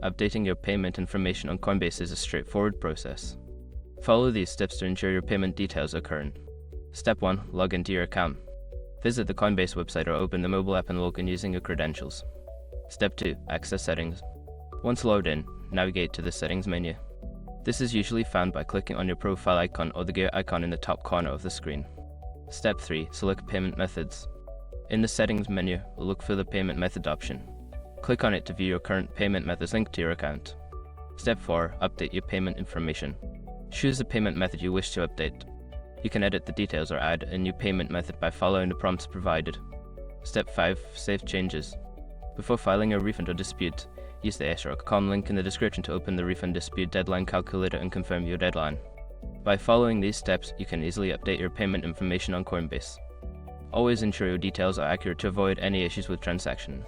updating your payment information on Coinbase is a straightforward process. Follow these steps to ensure your payment details are current. Step 1. Log into your account. Visit the Coinbase website or open the mobile app and log in using your credentials. Step 2. Access settings. Once logged in, navigate to the settings menu. This is usually found by clicking on your profile icon or the gear icon in the top corner of the screen. Step 3. Select payment methods. In the settings menu, look for the payment method option. Click on it to view your current payment methods linked to your account. Step 4. Update your payment information. Choose the payment method you wish to update. You can edit the details or add a new payment method by following the prompts provided. Step 5. Save changes. Before filing a refund or dispute, use the s.com link in the description to open the refund dispute deadline calculator and confirm your deadline. By following these steps, you can easily update your payment information on Coinbase. Always ensure your details are accurate to avoid any issues with transactions.